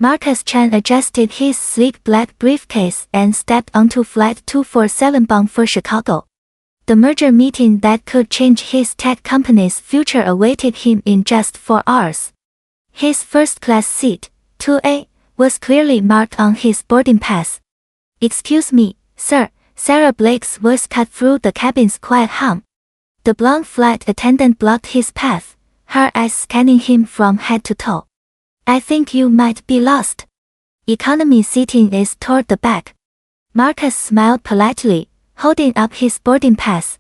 Marcus Chen adjusted his sleek black briefcase and stepped onto Flight 247 bound for Chicago. The merger meeting that could change his tech company's future awaited him in just 4 hours. His first-class seat, 2A, was clearly marked on his boarding pass. "Excuse me, sir," Sarah Blake's voice cut through the cabin's quiet hum. The blonde flight attendant blocked his path, her eyes scanning him from head to toe. "I think you might be lost. Economy seating is toward the back." Marcus smiled politely, holding up his boarding pass.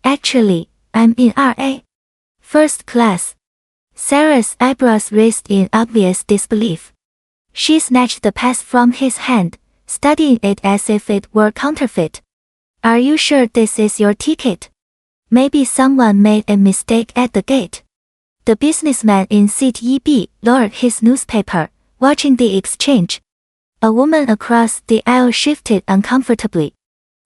"Actually, I'm in RA. First class." Sarah's eyebrows raised in obvious disbelief. She snatched the pass from his hand, studying it as if it were counterfeit. "Are you sure this is your ticket? Maybe someone made a mistake at the gate." The businessman in seat EB lowered his newspaper, watching the exchange. A woman across the aisle shifted uncomfortably.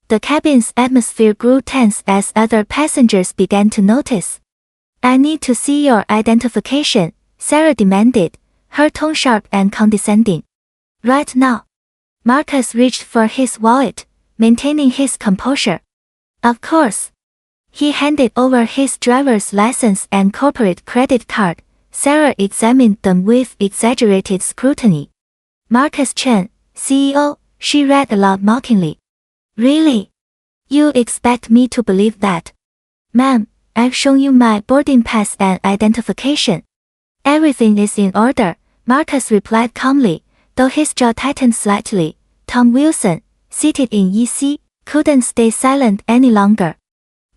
The cabin's atmosphere grew tense as other passengers began to notice. "I need to see your identification," Sarah demanded, her tone sharp and condescending. "Right now." Marcus reached for his wallet, maintaining his composure. "Of course." He handed over his driver's license and corporate credit card. Sarah examined them with exaggerated scrutiny. "Marcus Chen, CEO," she read aloud mockingly. "Really? You expect me to believe that?" "Ma'am, I've shown you my boarding pass and identification." "Everything is in order," Marcus replied calmly, though his jaw tightened slightly. Tom Wilson, seated in EC, couldn't stay silent any longer.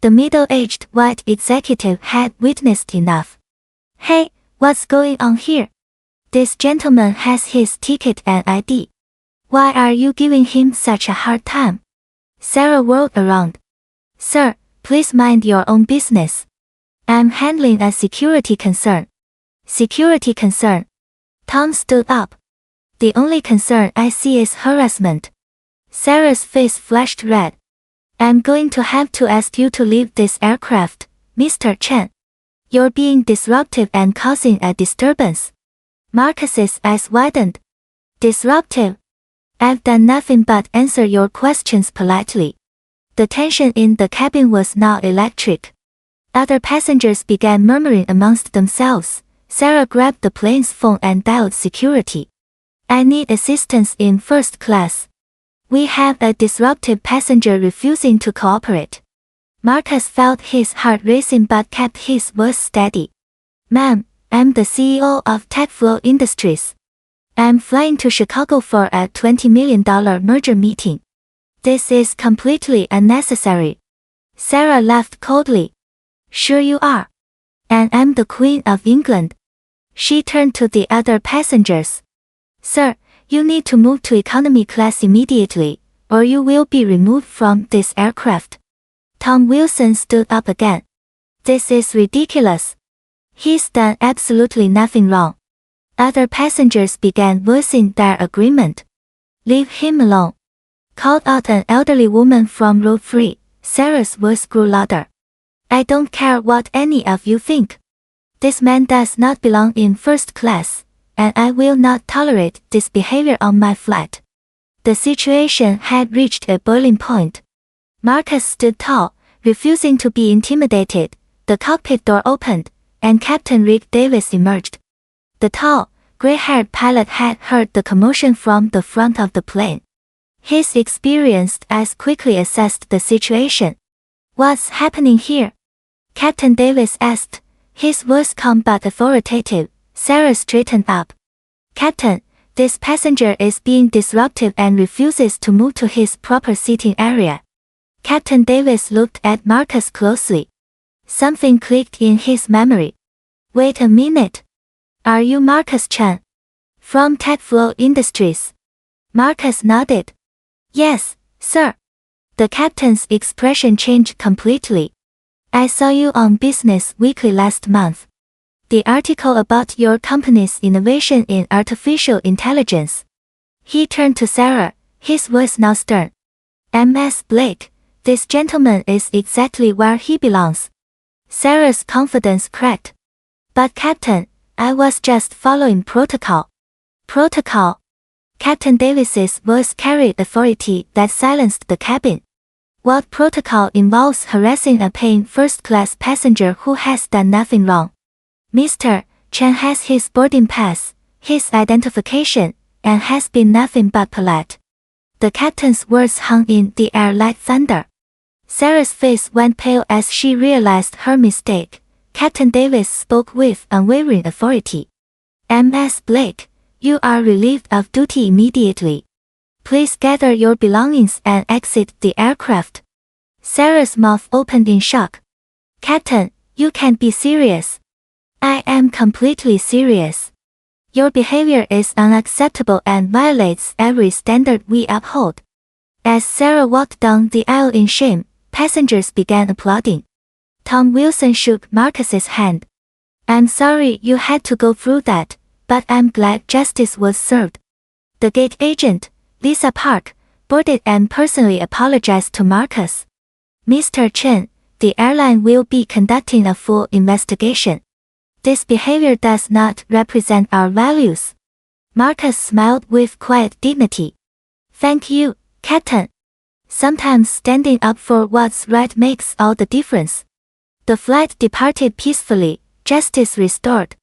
The middle-aged white executive had witnessed enough. "Hey, what's going on here? This gentleman has his ticket and ID. Why are you giving him such a hard time?" Sarah whirled around. "Sir, please mind your own business. I'm handling a security concern." "Security concern?" Tom stood up. "The only concern I see is harassment." Sarah's face flashed red. "I'm going to have to ask you to leave this aircraft, Mr. Chen. You're being disruptive and causing a disturbance." Marcus's eyes widened. "Disruptive? I've done nothing but answer your questions politely." The tension in the cabin was now electric. Other passengers began murmuring amongst themselves. Sarah grabbed the plane's phone and dialed security. "I need assistance in first class. We have a disruptive passenger refusing to cooperate." Marcus felt his heart racing but kept his voice steady. "Ma'am, I'm the CEO of TechFlow Industries. I'm flying to Chicago for a $20 million merger meeting. This is completely unnecessary." Sarah laughed coldly. "Sure you are. And I'm the Queen of England." She turned to the other passengers. "Sir, you need to move to economy class immediately, or you will be removed from this aircraft." Tom Wilson stood up again. "This is ridiculous. He's done absolutely nothing wrong." Other passengers began voicing their agreement. "Leave him alone," called out an elderly woman from row 3. Sarah's voice grew louder. "I don't care what any of you think. This man does not belong in first class, and I will not tolerate this behavior on my flight." The situation had reached a boiling point. Marcus stood tall, refusing to be intimidated. The cockpit door opened, and Captain Rick Davis emerged. The tall, gray-haired pilot had heard the commotion from the front of the plane. His experienced eyes quickly assessed the situation. "What's happening here?" Captain Davis asked, his voice calm but authoritative. Sarah straightened up. "Captain, this passenger is being disruptive and refuses to move to his proper seating area." Captain Davis looked at Marcus closely. Something clicked in his memory. "Wait a minute. Are you Marcus Chen? From TechFlow Industries?" Marcus nodded. "Yes, sir." The captain's expression changed completely. "I saw you on Business Weekly last month. The article about your company's innovation in artificial intelligence." He turned to Sarah, his voice now stern. "Ms. Blake, this gentleman is exactly where he belongs." Sarah's confidence cracked. "But Captain, I was just following protocol." Protocol. Captain Davis's voice carried authority that silenced the cabin. What protocol involves harassing a paying first-class passenger who has done nothing wrong? Mr. Chen has his boarding pass, his identification, and has been nothing but polite. The captain's words hung in the air like thunder. Sarah's face went pale as she realized her mistake. Captain Davis spoke with unwavering authority. Ms. Blake, you are relieved of duty immediately. Please gather your belongings and exit the aircraft. Sarah's mouth opened in shock. Captain, you can't be serious. I am completely serious. Your behavior is unacceptable and violates every standard we uphold. As Sarah walked down the aisle in shame, passengers began applauding. Tom Wilson shook Marcus's hand. I'm sorry you had to go through that, but I'm glad justice was served. The gate agent, Lisa Park, boarded and personally apologized to Marcus. Mr. Chen, the airline will be conducting a full investigation. This behavior does not represent our values. Marcus smiled with quiet dignity. Thank you, Captain. Sometimes standing up for what's right makes all the difference. The flight departed peacefully, justice restored,